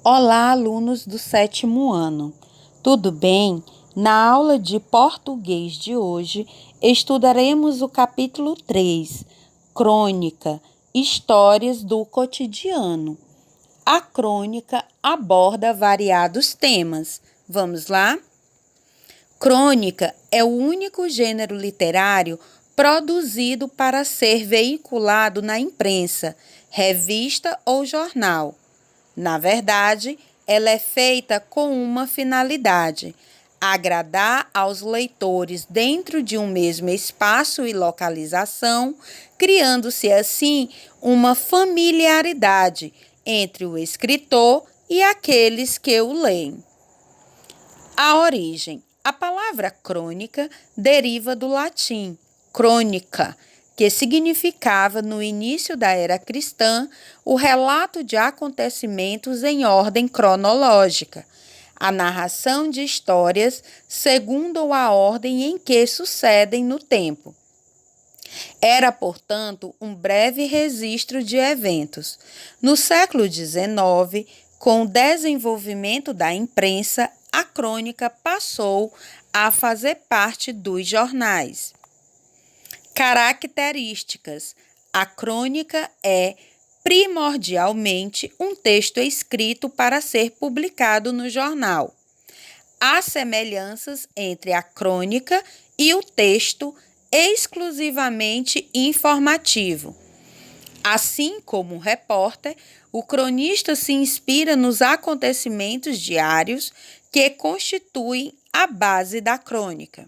Olá, alunos do 7º ano. Tudo bem? Na aula de português de hoje, estudaremos o capítulo 3, Crônica, Histórias do Cotidiano. A crônica aborda variados temas. Vamos lá? Crônica é o único gênero literário produzido para ser veiculado na imprensa, revista ou jornal. Na verdade, ela é feita com uma finalidade: agradar aos leitores dentro de um mesmo espaço e localização, criando-se assim uma familiaridade entre o escritor e aqueles que o leem. A origem. A palavra crônica deriva do latim crônica, que significava, no início da era cristã, o relato de acontecimentos em ordem cronológica, a narração de histórias segundo a ordem em que sucedem no tempo. Era, portanto, um breve registro de eventos. No século XIX, com o desenvolvimento da imprensa, a crônica passou a fazer parte dos jornais. Características. A crônica é primordialmente um texto escrito para ser publicado no jornal. Há semelhanças entre a crônica e o texto exclusivamente informativo. Assim como o repórter, o cronista se inspira nos acontecimentos diários que constituem a base da crônica.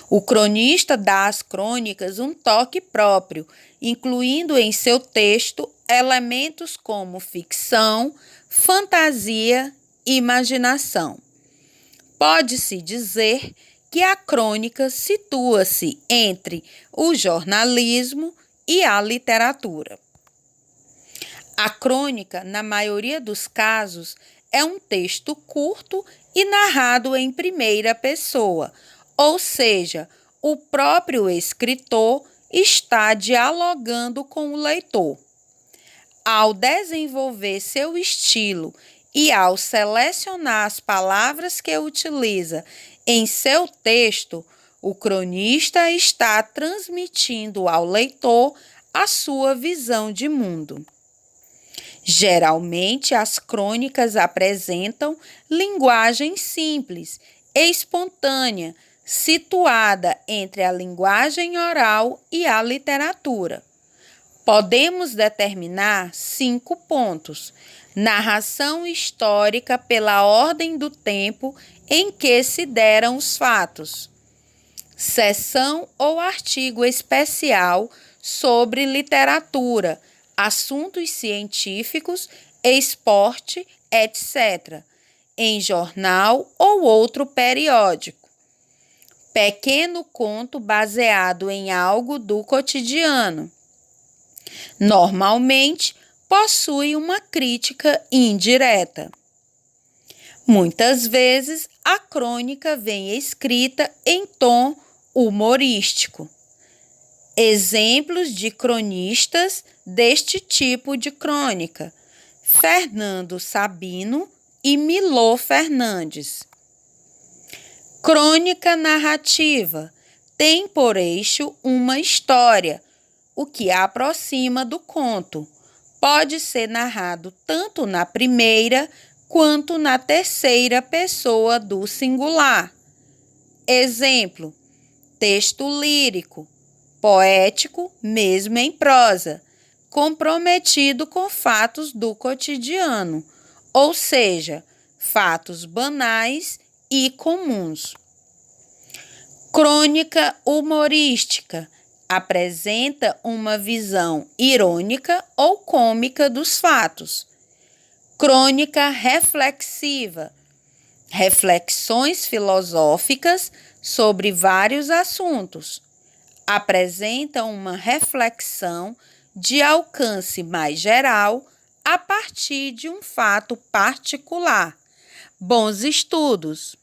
O cronista dá às crônicas um toque próprio, incluindo em seu texto elementos como ficção, fantasia e imaginação. Pode-se dizer que a crônica situa-se entre o jornalismo e a literatura. A crônica, na maioria dos casos, é um texto curto e narrado em primeira pessoa, ou seja, o próprio escritor está dialogando com o leitor. Ao desenvolver seu estilo e ao selecionar as palavras que utiliza em seu texto, o cronista está transmitindo ao leitor a sua visão de mundo. Geralmente, as crônicas apresentam linguagem simples, espontânea, situada entre a linguagem oral e a literatura. Podemos determinar 5 pontos. Narração histórica pela ordem do tempo em que se deram os fatos. Seção ou artigo especial sobre literatura, assuntos científicos, esporte, etc., em jornal ou outro periódico. Pequeno conto baseado em algo do cotidiano. Normalmente, possui uma crítica indireta. Muitas vezes, a crônica vem escrita em tom humorístico. Exemplos de cronistas deste tipo de crônica: Fernando Sabino e Milô Fernandes. Crônica narrativa tem por eixo uma história, o que a aproxima do conto. Pode ser narrado tanto na primeira quanto na terceira pessoa do singular. Exemplo: texto lírico, poético, mesmo em prosa, comprometido com fatos do cotidiano, ou seja, fatos banais e comuns. Crônica humorística apresenta uma visão irônica ou cômica dos fatos. Crônica reflexiva, reflexões filosóficas sobre vários assuntos. Apresenta uma reflexão de alcance mais geral a partir de um fato particular. Bons estudos!